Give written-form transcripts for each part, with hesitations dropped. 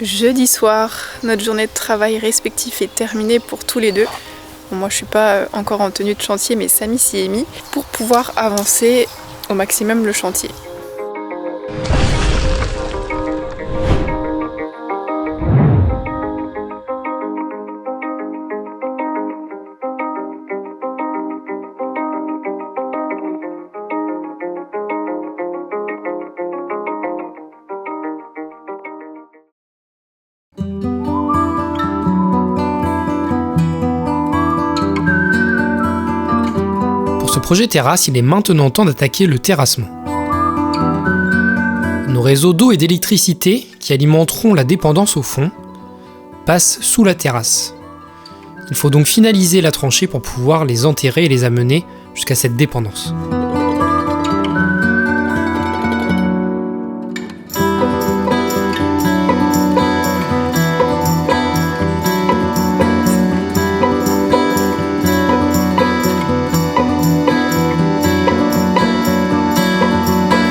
Jeudi soir, notre journée de travail respectif est terminée pour tous les deux. Bon, moi je suis pas encore en tenue de chantier, mais Samy s'y est mis pour pouvoir avancer au maximum le chantier. Pour ce projet terrasse, il est maintenant temps d'attaquer le terrassement. Nos réseaux d'eau et d'électricité, qui alimenteront la dépendance au fond, passent sous la terrasse. Il faut donc finaliser la tranchée pour pouvoir les enterrer et les amener jusqu'à cette dépendance.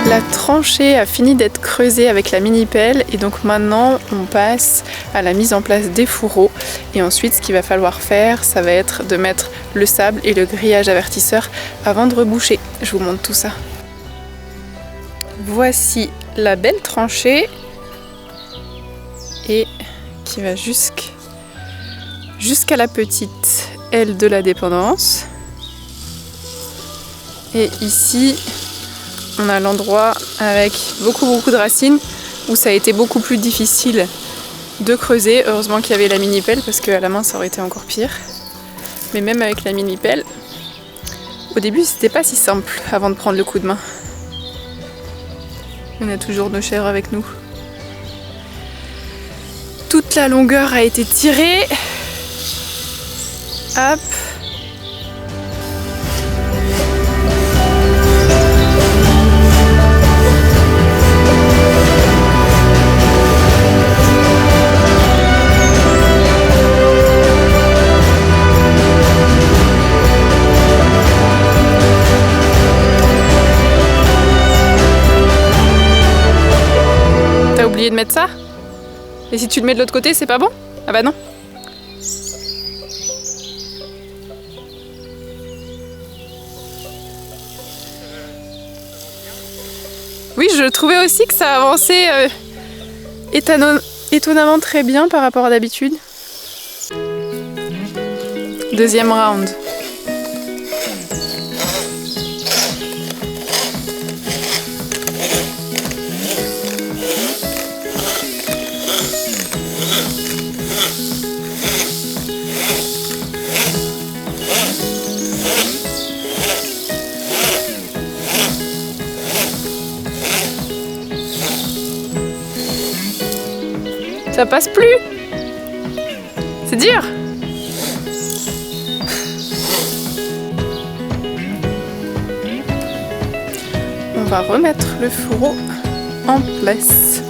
La tranchée a fini d'être creusée avec la mini-pelle et donc maintenant on passe à la mise en place des fourreaux. Et ensuite ce qu'il va falloir faire, ça va être de mettre le sable et le grillage avertisseur avant de reboucher. Je vous montre tout ça. Voici la belle tranchée et qui va jusqu'à la petite aile de la dépendance. Et ici, on a l'endroit avec beaucoup de racines où ça a été beaucoup plus difficile de creuser. Heureusement qu'il y avait la mini-pelle parce qu'à la main ça aurait été encore pire. Mais même avec la mini-pelle, au début c'était pas si simple avant de prendre le coup de main. On a toujours nos chèvres avec nous. Toute la longueur a été tirée. Hop. T'as oublié de mettre ça? Et si tu le mets de l'autre côté, c'est pas bon? Ah bah non. Oui, je trouvais aussi que ça avançait étonnamment très bien par rapport à d'habitude. Deuxième round. Ça passe plus. C'est dur. On va remettre le fourreau en place.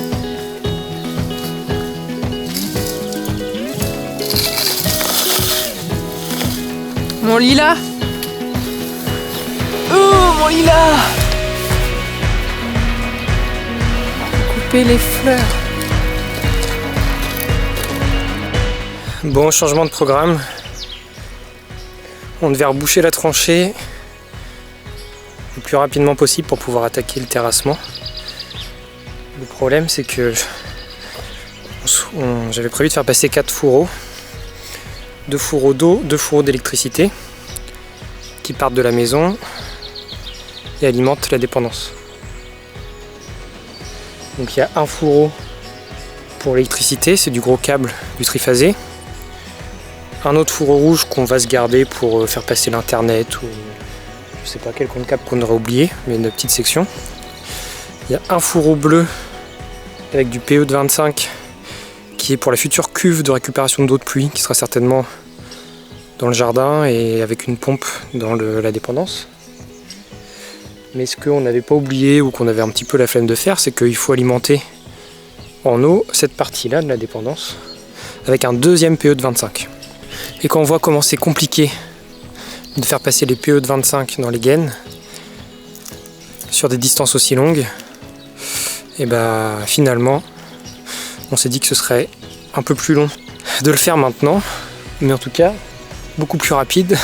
Mon lilas. Oh, mon lilas. Couper les fleurs. Bon, changement de programme. On devait reboucher la tranchée le plus rapidement possible pour pouvoir attaquer le terrassement. Le problème, c'est que j'avais prévu de faire passer 4 fourreaux. 2 fourreaux d'eau, 2 fourreaux d'électricité qui partent de la maison et alimentent la dépendance. Donc il y a un fourreau pour l'électricité, c'est du gros câble du triphasé. Un autre fourreau rouge qu'on va se garder pour faire passer l'internet ou je sais pas quel compte câble qu'on aurait oublié, mais une petite section. Il y a un fourreau bleu avec du PE de 25 qui est pour la future cuve de récupération d'eau de pluie qui sera certainement dans le jardin et avec une pompe dans la dépendance. Mais ce qu'on n'avait pas oublié ou qu'on avait un petit peu la flemme de faire, c'est qu'il faut alimenter en eau cette partie-là de la dépendance avec un deuxième PE de 25. Et quand on voit comment c'est compliqué de faire passer les PE de 25 dans les gaines sur des distances aussi longues, et bah finalement On s'est dit que ce serait un peu plus long de le faire maintenant, mais en tout cas beaucoup plus rapide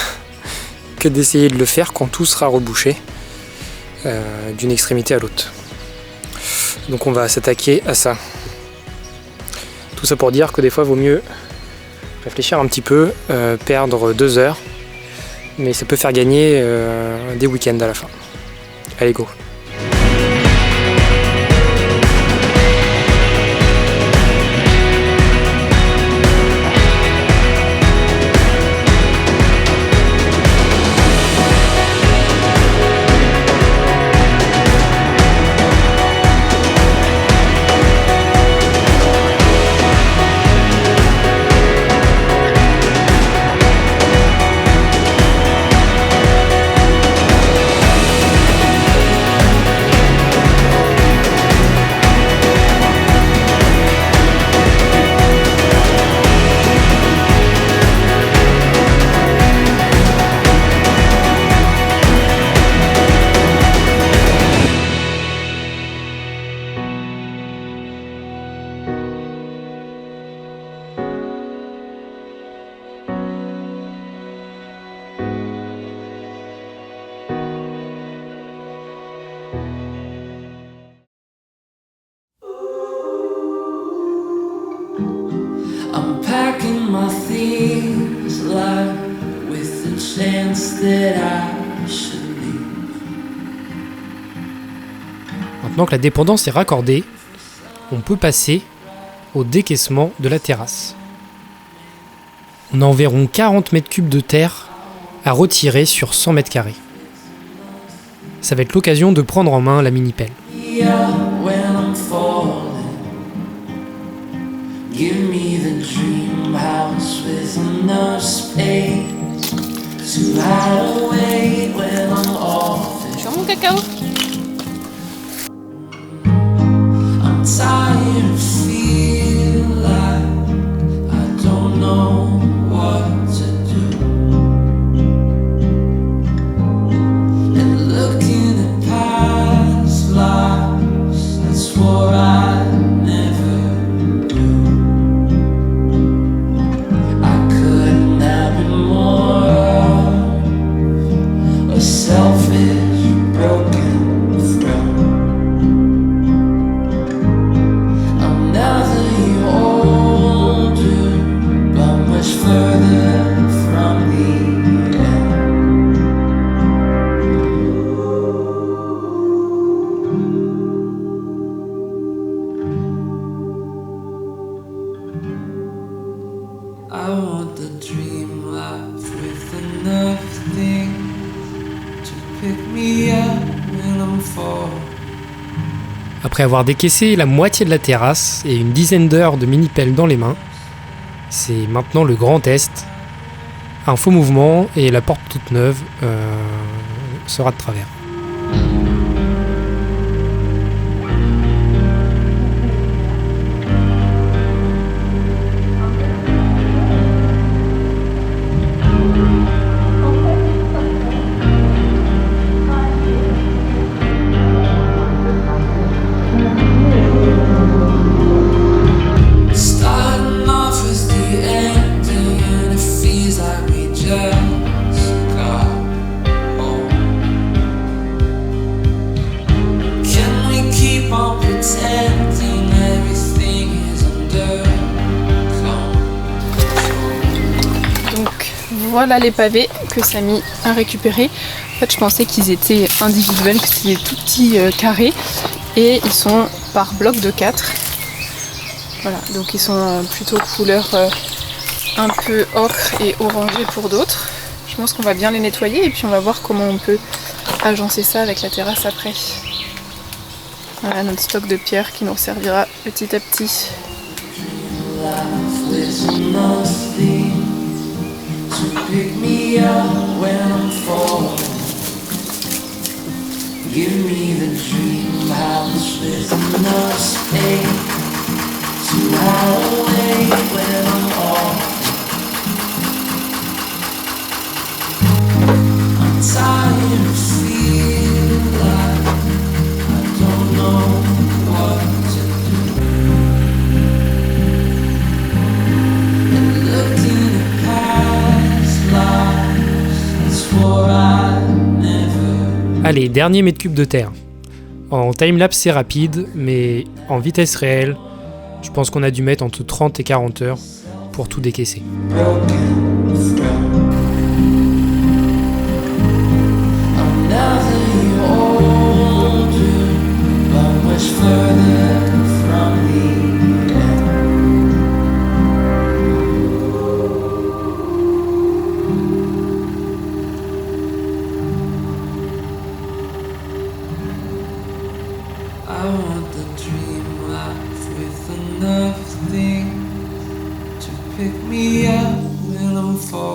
que d'essayer de le faire quand tout sera rebouché d'une extrémité à l'autre. Donc on va s'attaquer à ça. Tout ça pour dire que des fois il vaut mieux réfléchir un petit peu, perdre 2 heures, mais ça peut faire gagner des week-ends à la fin. Allez, go! I'm packing my things like with the chance that I should leave. Maintenant que la dépendance est raccordée, on peut passer au décaissement de la terrasse. On a environ 40 mètres cubes de terre à retirer sur 100 mètres carrés. Ça va être l'occasion de prendre en main la mini-pelle. Give me the dream house with enough space to hide away when I'm off. Sur mon cacao. I'm tired of feeling like I don't know what to do. And looking at past lives, that's what I never. Selfish, broken throat. I'm now the older, but much further from the end. I want the dream life with enough things. Après avoir décaissé la moitié de la terrasse et une dizaine d'heures de mini-pelle dans les mains, c'est maintenant le grand test. Un faux mouvement et la porte toute neuve sera de travers. Voilà les pavés que Samy a récupérés. En fait, je pensais qu'ils étaient individuels, que c'était des tout petits carrés. Et ils sont par bloc de 4. Voilà, donc ils sont plutôt couleur un peu ocre et orangé pour d'autres. Je pense qu'on va bien les nettoyer et puis on va voir comment on peut agencer ça avec la terrasse après. Voilà notre stock de pierres qui nous servira petit à petit. Pick me up when I'm falling. Give me the dream house with enough space to hide away when I'm off. I'm tired of feeling like I don't know what to do. Allez, dernier mètre cube de terre. En timelapse c'est rapide, mais en vitesse réelle, je pense qu'on a dû mettre entre 30 et 40 heures pour tout décaisser.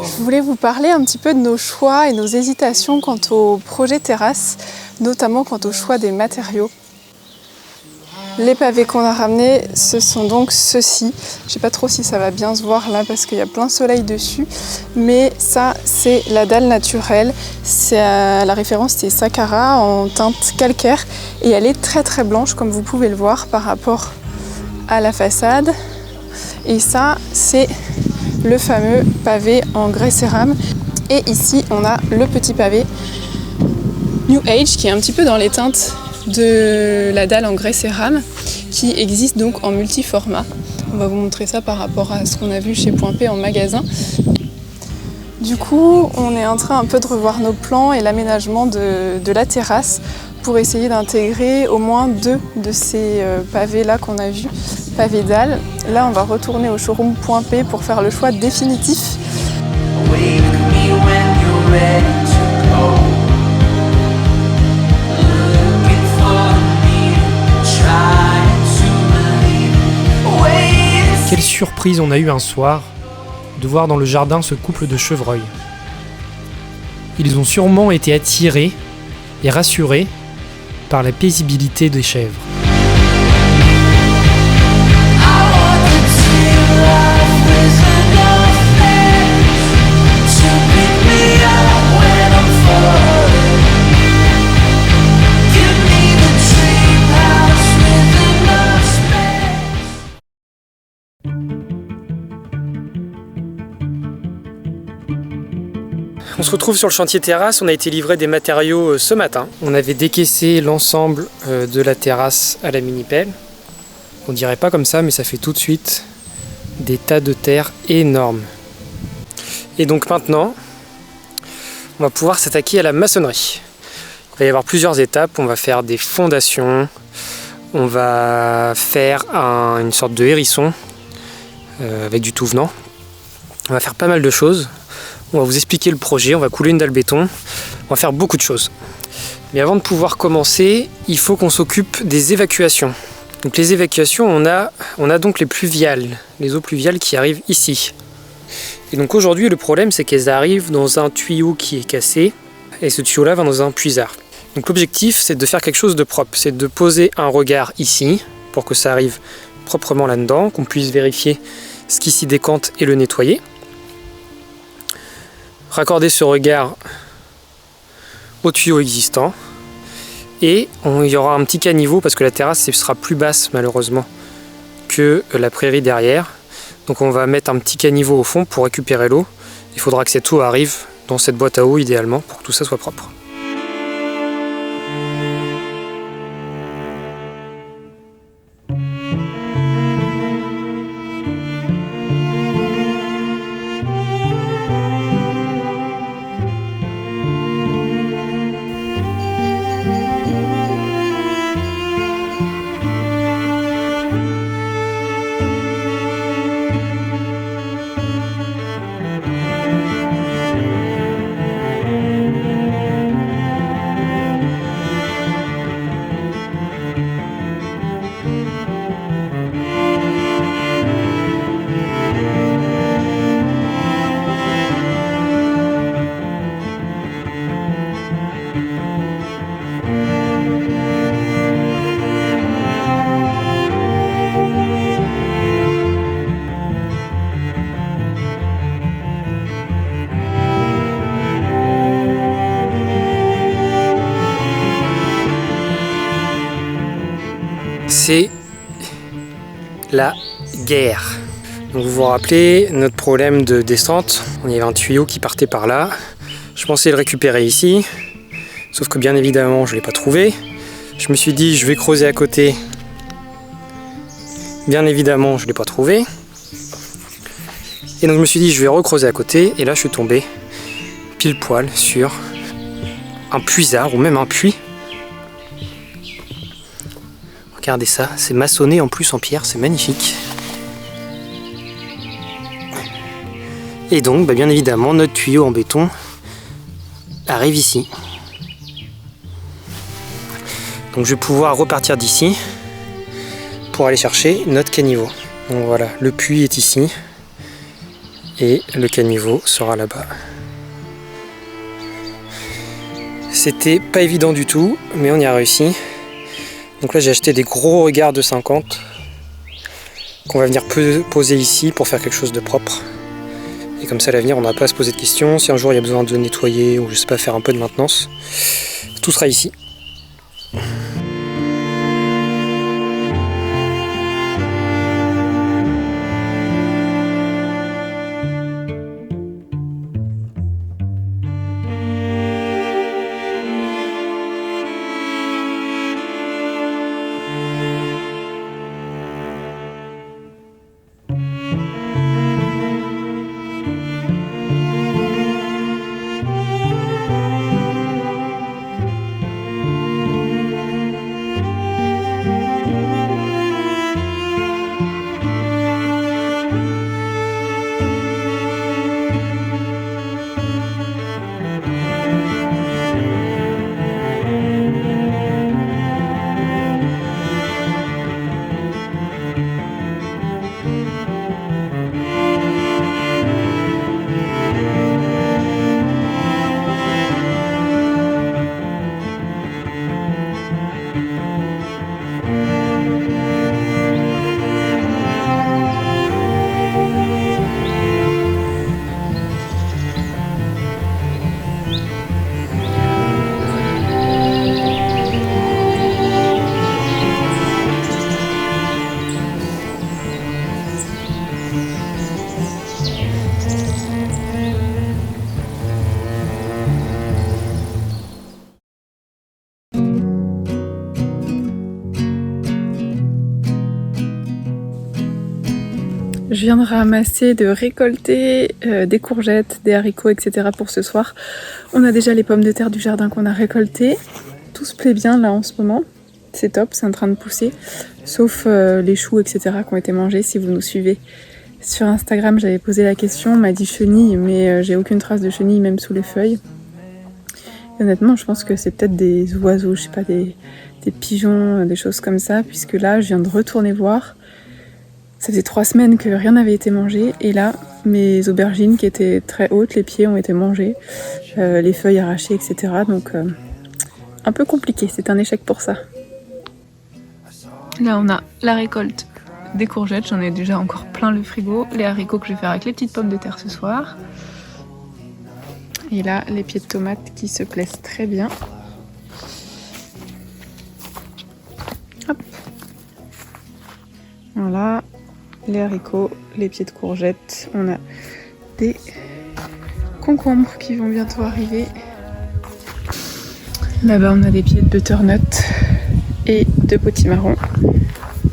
Je voulais vous parler un petit peu de nos choix et nos hésitations quant au projet terrasse, notamment quant au choix des matériaux. Les pavés qu'on a ramenés, ce sont donc ceux-ci. Je ne sais pas trop si ça va bien se voir là parce qu'il y a plein soleil dessus, mais ça c'est la dalle naturelle. La référence c'est Sakara en teinte calcaire et elle est très très blanche comme vous pouvez le voir par rapport à la façade. Et ça c'est le fameux pavé en grès cérame. Et ici on a le petit pavé New Age qui est un petit peu dans les teintes de la dalle en grès cérame qui existe donc en multiformat. On va vous montrer ça par rapport à ce qu'on a vu chez Point P en magasin. Du coup, on est en train un peu de revoir nos plans et l'aménagement de la terrasse pour essayer d'intégrer au moins 2 de ces pavés là qu'on a vus, pavés dalle. Là, on va retourner au showroom Point P pour faire le choix définitif. Quelle surprise on a eu un soir de voir dans le jardin ce couple de chevreuils. Ils ont sûrement été attirés et rassurés par la paisibilité des chèvres. On se retrouve sur le chantier terrasse, on a été livré des matériaux ce matin. On avait décaissé l'ensemble de la terrasse à la mini-pelle. On dirait pas comme ça, mais ça fait tout de suite des tas de terre énormes. Et donc maintenant, on va pouvoir s'attaquer à la maçonnerie. Il va y avoir plusieurs étapes, on va faire des fondations, on va faire une sorte de hérisson avec du tout venant. On va faire pas mal de choses. On va vous expliquer le projet, on va couler une dalle béton, on va faire beaucoup de choses. Mais avant de pouvoir commencer, il faut qu'on s'occupe des évacuations. Donc les évacuations, on a donc les pluviales, les eaux pluviales qui arrivent ici. Et donc aujourd'hui, le problème, c'est qu'elles arrivent dans un tuyau qui est cassé, et ce tuyau-là va dans un puisard. Donc l'objectif, c'est de faire quelque chose de propre, c'est de poser un regard ici, pour que ça arrive proprement là-dedans, qu'on puisse vérifier ce qui s'y décante et le nettoyer. Raccorder ce regard au tuyau existant et il y aura un petit caniveau parce que la terrasse sera plus basse malheureusement que la prairie derrière. Donc on va mettre un petit caniveau au fond pour récupérer l'eau. Il faudra que cette eau arrive dans cette boîte à eau idéalement pour que tout ça soit propre. C'est la guerre. Donc vous vous rappelez notre problème de descente, il y avait un tuyau qui partait par là. Je pensais le récupérer ici, Sauf que bien évidemment, je ne l'ai pas trouvé. Je me suis dit, je vais creuser à côté. Bien évidemment, je ne l'ai pas trouvé. Et donc je me suis dit, je vais recreuser à côté. Et là, je suis tombé pile poil sur un puisard ou même un puits. Regardez ça, c'est maçonné en plus en pierre, c'est magnifique. Et donc, bien évidemment, notre tuyau en béton arrive ici. Donc je vais pouvoir repartir d'ici pour aller chercher notre caniveau. Donc voilà, le puits est ici et le caniveau sera là-bas. C'était pas évident du tout, mais on y a réussi. Donc là j'ai acheté des gros regards de 50 qu'on va venir poser ici pour faire quelque chose de propre. Et comme ça à l'avenir on n'a pas à se poser de questions. Si un jour il y a besoin de nettoyer ou je sais pas faire un peu de maintenance, tout sera ici. Je viens de ramasser, de récolter des courgettes, des haricots, etc. pour ce soir. On a déjà les pommes de terre du jardin qu'on a récoltées. Tout se plaît bien là en ce moment. C'est top, c'est en train de pousser. Sauf les choux, etc. qui ont été mangés. Si vous nous suivez sur Instagram, j'avais posé la question. On m'a dit chenille, mais j'ai aucune trace de chenille même sous les feuilles. Et honnêtement, je pense que c'est peut-être des oiseaux, je sais pas, des pigeons, des choses comme ça. Puisque là, je viens de retourner voir. Ça faisait 3 semaines que rien n'avait été mangé et là, mes aubergines qui étaient très hautes, les pieds ont été mangés, les feuilles arrachées, etc. Donc un peu compliqué, c'est un échec pour ça. Là on a la récolte des courgettes, j'en ai déjà encore plein le frigo, les haricots que je vais faire avec les petites pommes de terre ce soir. Et là, les pieds de tomates qui se plaisent très bien. Hop. Voilà. Les haricots, les pieds de courgettes, on a des concombres qui vont bientôt arriver. Là-bas on a des pieds de butternut et de potimarron.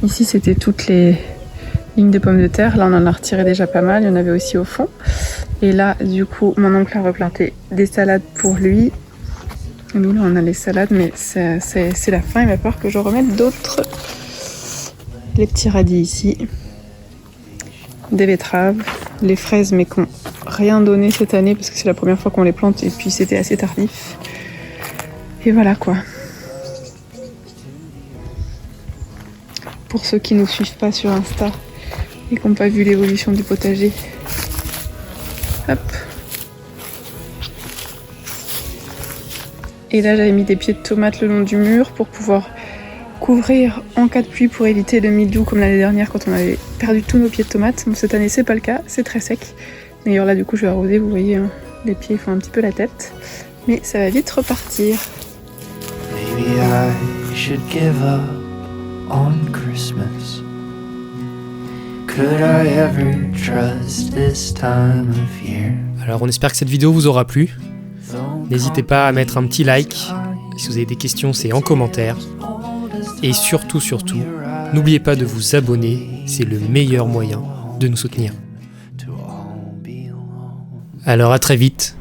Ici c'était toutes les lignes de pommes de terre, là on en a retiré déjà pas mal, il y en avait aussi au fond. Et là du coup mon oncle a replanté des salades pour lui. Et nous là on a les salades mais c'est la fin, il va falloir que je remette d'autres. Les petits radis ici. Des betteraves, les fraises mais qui n'ont rien donné cette année parce que c'est la première fois qu'on les plante et puis c'était assez tardif. Et voilà quoi. Pour ceux qui ne nous suivent pas sur Insta et qui n'ont pas vu l'évolution du potager. Hop. Et là j'avais mis des pieds de tomates le long du mur pour pouvoir couvrir en cas de pluie pour éviter le mildiou comme l'année dernière quand on avait perdu tous nos pieds de tomates. Bon, cette année c'est pas le cas, c'est très sec. Mais alors là du coup je vais arroser, vous voyez, hein, les pieds font un petit peu la tête. Mais ça va vite repartir. Maybe I should give up on Christmas. Could I ever trust this time of year? Alors on espère que cette vidéo vous aura plu. N'hésitez pas à mettre un petit like Si vous avez des questions, c'est en commentaire. Et surtout, n'oubliez pas de vous abonner, c'est le meilleur moyen de nous soutenir. Alors à très vite,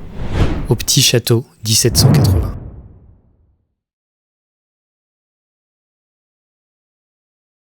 au petit château 1780.